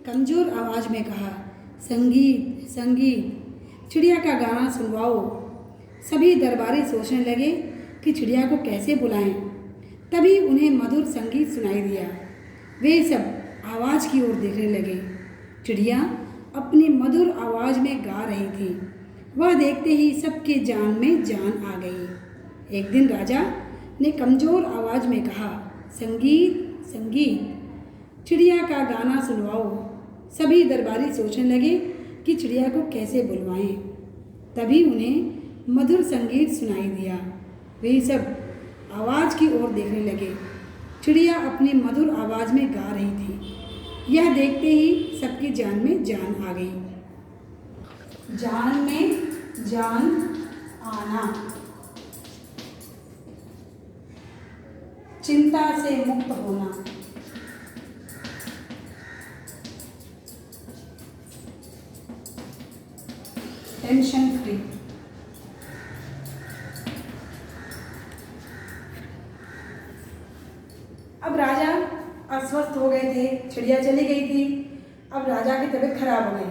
कमज़ोर आवाज़ में कहा, संगीत संगीत, चिड़िया का गाना सुनवाओ। सभी दरबारी सोचने लगे कि चिड़िया को कैसे बुलाएं। तभी उन्हें मधुर संगीत सुनाई दिया। वे सब आवाज़ की ओर देखने लगे। चिड़िया अपनी मधुर आवाज़ में गा रही थी। वह देखते ही सबके जान में जान आ गई। एक दिन राजा ने कमज़ोर आवाज़ में कहा, संगीत संगीत, चिड़िया का गाना सुनवाओ। सभी दरबारी सोचने लगे कि चिड़िया को कैसे बुलवाएं। तभी उन्हें मधुर संगीत सुनाई दिया। वे सब आवाज़ की ओर देखने लगे। चिड़िया अपनी मधुर आवाज़ में गा रही थी। यह देखते ही सबकी जान में जान आ गई। जान में जान आना, चिंता से मुक्त होना, टेंशन फ्री। अब राजा अस्वस्थ हो गए थे। चिड़िया चली गई थी। अब राजा की तबीयत खराब हो गई,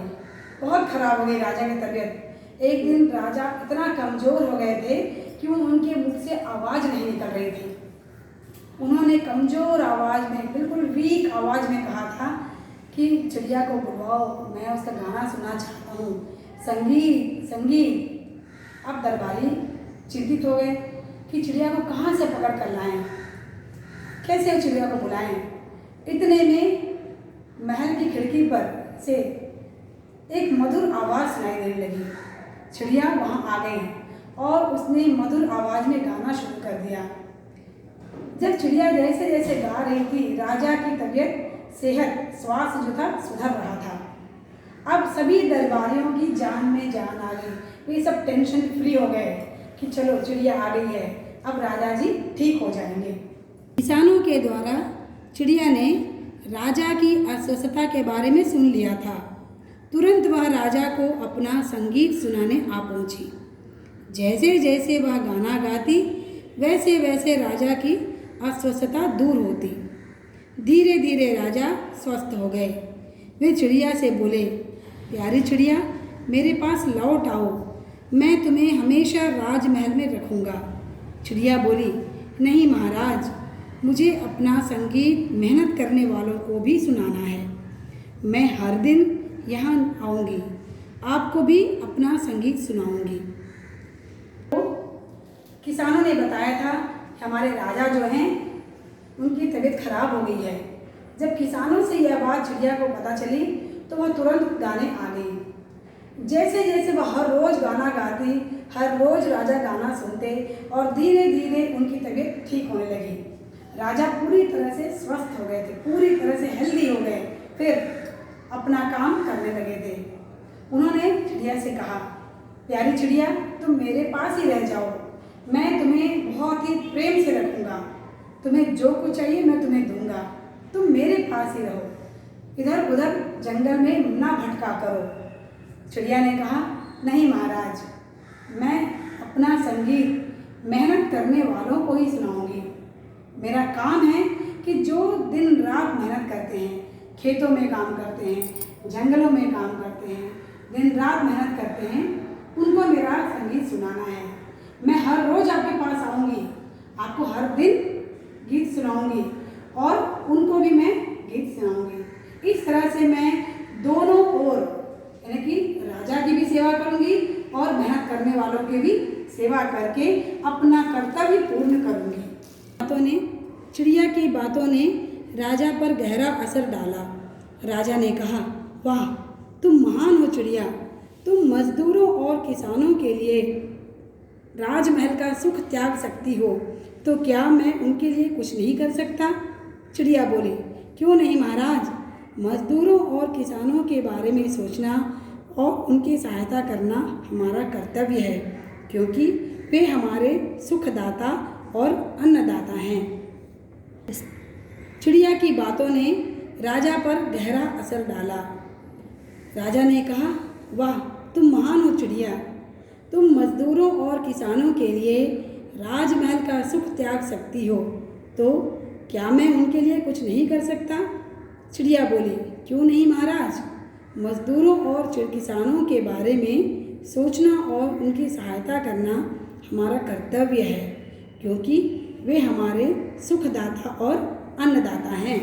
बहुत खराब हो गई राजा की तबीयत। एक दिन राजा इतना कमज़ोर हो गए थे कि उनके मुख से आवाज़ नहीं निकल रही थी। उन्होंने कमज़ोर आवाज़ में, बिल्कुल वीक आवाज़ में कहा था कि चिड़िया को बुलवाओ, मैं उसका गाना सुनना चाहता हूँ, संगीत संगीत। अब दरबारी चिंतित हो गए कि चिड़िया को कहाँ से पकड़ कर लाएं, कैसे चिड़िया को बुलाएं। इतने में महल की खिड़की पर से एक मधुर आवाज़ सुनाई देने लगी। चिड़िया वहाँ आ गई और उसने मधुर आवाज़ में गाना शुरू कर दिया। जब चिड़िया जैसे जैसे गा रही थी, राजा की तबीयत, सेहत, स्वास्थ्य जो था सुधर रहा था। अब सभी दरबारियों की जान में जान आ गई। वे सब टेंशन फ्री हो गए कि चलो चिड़िया आ गई है, अब राजा जी ठीक हो जाएंगे। किसानों के द्वारा चिड़िया ने राजा की अस्वस्थता के बारे में सुन लिया था। तुरंत वह राजा को अपना संगीत सुनाने आ पहुंची। जैसे जैसे वह गाना गाती, वैसे वैसे राजा की अस्वस्थता दूर होती। धीरे धीरे राजा स्वस्थ हो गए। वे चिड़िया से बोले, प्यारी चिड़िया, मेरे पास लौट आओ, मैं तुम्हें हमेशा राजमहल में रखूँगा। चिड़िया बोली, नहीं महाराज, मुझे अपना संगीत मेहनत करने वालों को भी सुनाना है। मैं हर दिन यहाँ आऊँगी, आपको भी अपना संगीत सुनाऊँगी। तो किसानों ने बताया था कि हमारे राजा जो हैं उनकी तबीयत खराब हो गई है। जब किसानों से यह बात चिड़िया को पता चली तो वह तुरंत गाने आ गई। जैसे जैसे वह हर रोज़ गाना गाती, हर रोज़ राजा गाना सुनते और धीरे धीरे उनकी तबीयत ठीक होने लगी। राजा पूरी तरह से स्वस्थ हो गए थे, पूरी तरह से हेल्दी हो गए, फिर अपना काम करने लगे थे। उन्होंने चिड़िया से कहा, प्यारी चिड़िया, तुम मेरे पास ही रह जाओ, मैं तुम्हें बहुत ही प्रेम से रखूँगा, तुम्हें जो कुछ चाहिए मैं तुम्हें दूँगा, तुम मेरे पास ही रहो, इधर उधर जंगल में ना भटका करो। चिड़िया ने कहा, नहीं महाराज, मैं अपना संगीत मेहनत करने वालों को ही सुनाऊंगी। मेरा काम है कि जो दिन रात मेहनत करते हैं, खेतों में काम करते हैं, जंगलों में काम करते हैं, दिन रात मेहनत करते हैं, उनको मेरा संगीत सुनाना है। मैं हर रोज़ आपके पास आऊँगी, आपको हर दिन गीत सुनाऊँगी और उनको भी मैं गीत सुनाऊँगी। इस तरह से मैं दोनों ओर, यानी कि राजा की भी सेवा करूँगी और मेहनत करने वालों की भी सेवा करके अपना कर्तव्य पूर्ण करूँगी। चिड़िया की बातों ने राजा पर गहरा असर डाला। राजा ने कहा, वाह, तुम महान हो चिड़िया, तुम मजदूरों और किसानों के लिए राजमहल का सुख त्याग सकती हो, तो क्या मैं उनके लिए कुछ नहीं कर सकता? चिड़िया बोली, क्यों नहीं महाराज, मजदूरों और किसानों के बारे में सोचना और उनकी सहायता करना हमारा कर्तव्य है, क्योंकि वे हमारे सुखदाता और अन्नदाता हैं। चिड़िया की बातों ने राजा पर गहरा असर डाला। राजा ने कहा, वाह, तुम महान हो चिड़िया, तुम मजदूरों और किसानों के लिए राजमहल का सुख त्याग सकती हो, तो क्या मैं उनके लिए कुछ नहीं कर सकता? चिड़िया बोली, क्यों नहीं महाराज, मजदूरों और किसानों के बारे में सोचना और उनकी सहायता करना हमारा कर्तव्य है, क्योंकि वे हमारे सुखदाता और अन्नदाता हैं।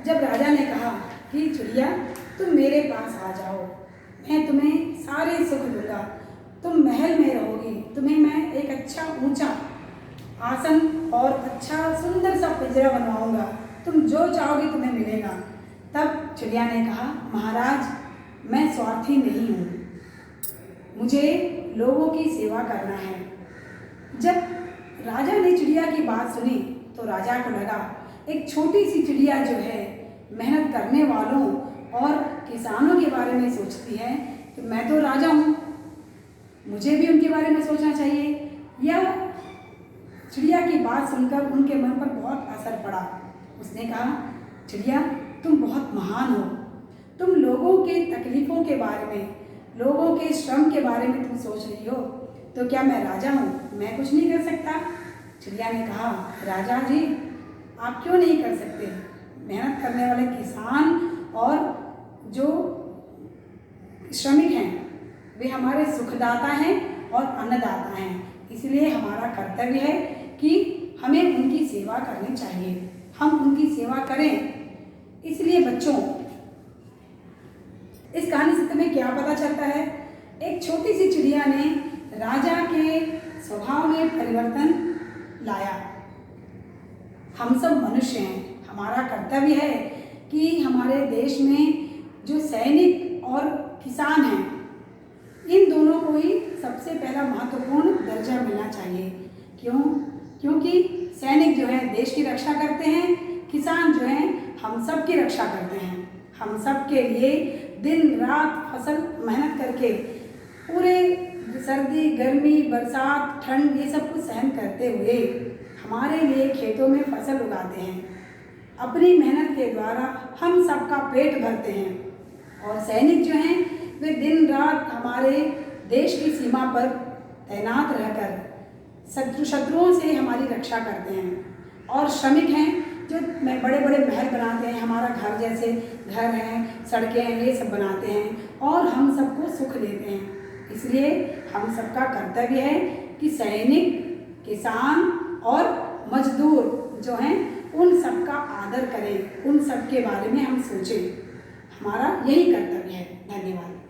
जब राजा ने कहा कि चिड़िया तुम मेरे पास आ जाओ, मैं तुम्हें सारे सुख दूंगा, तुम महल में रहोगी, तुम्हें मैं एक अच्छा ऊंचा आसन और अच्छा सुंदर सा पिंजरा बनवाऊंगा, तुम जो चाहोगे तुम्हें मिलेगा। तब चिड़िया ने कहा, महाराज मैं स्वार्थी नहीं हूँ, मुझे लोगों की सेवा करना है। जब राजा ने चिड़िया की बात सुनी तो राजा को लगा एक छोटी सी चिड़िया जो है मेहनत करने वालों और किसानों के बारे में सोचती है, तो मैं तो राजा हूँ, मुझे भी उनके बारे में सोचना चाहिए। यह चिड़िया की बात सुनकर उनके मन पर बहुत असर पड़ा। उसने कहा, चिड़िया तुम बहुत महान हो, तुम लोगों के तकलीफ़ों के बारे में, लोगों के श्रम के बारे में तुम सोच रही हो, तो क्या मैं राजा हूँ, मैं कुछ नहीं कर सकता? चिड़िया ने कहा, राजा जी आप क्यों नहीं कर सकते? मेहनत करने वाले किसान और जो श्रमिक हैं वे हमारे सुखदाता हैं और अन्नदाता हैं, इसलिए हमारा कर्तव्य है कि हमें उनकी सेवा करनी चाहिए, हम उनकी सेवा करें। इसलिए बच्चों, इस कहानी से तुम्हें क्या पता चलता है? एक छोटी सी चिड़िया ने राजा के स्वभाव में परिवर्तन लाया। हम सब मनुष्य हैं, हमारा कर्तव्य है कि हमारे देश में जो सैनिक और किसान हैं, इन दोनों को ही सबसे पहला महत्वपूर्ण दर्जा मिलना चाहिए। क्योंकि सैनिक जो है देश की रक्षा करते हैं, किसान जो हैं हम सब की रक्षा करते हैं। हम सब के लिए दिन रात फसल मेहनत करके पूरे सर्दी गर्मी बरसात ठंड ये सब कुछ सहन करते हुए हमारे लिए खेतों में फसल उगाते हैं। अपनी मेहनत के द्वारा हम सबका पेट भरते हैं और सैनिक जो हैं वे दिन रात हमारे देश की सीमा पर तैनात रहकर शत्रुओं से हमारी रक्षा करते हैं। और श्रमिक हैं जो बड़े बड़े महल बनाते हैं, हमारा घर जैसे घर हैं, सड़कें हैं, ये सब बनाते हैं और हम सबको सुख देते हैं। इसलिए हम सबका कर्तव्य है कि सैनिक, किसान और मजदूर जो हैं उन सब का आदर करें, उन सब के बारे में हम सोचें। हमारा यही कर्तव्य है। धन्यवाद।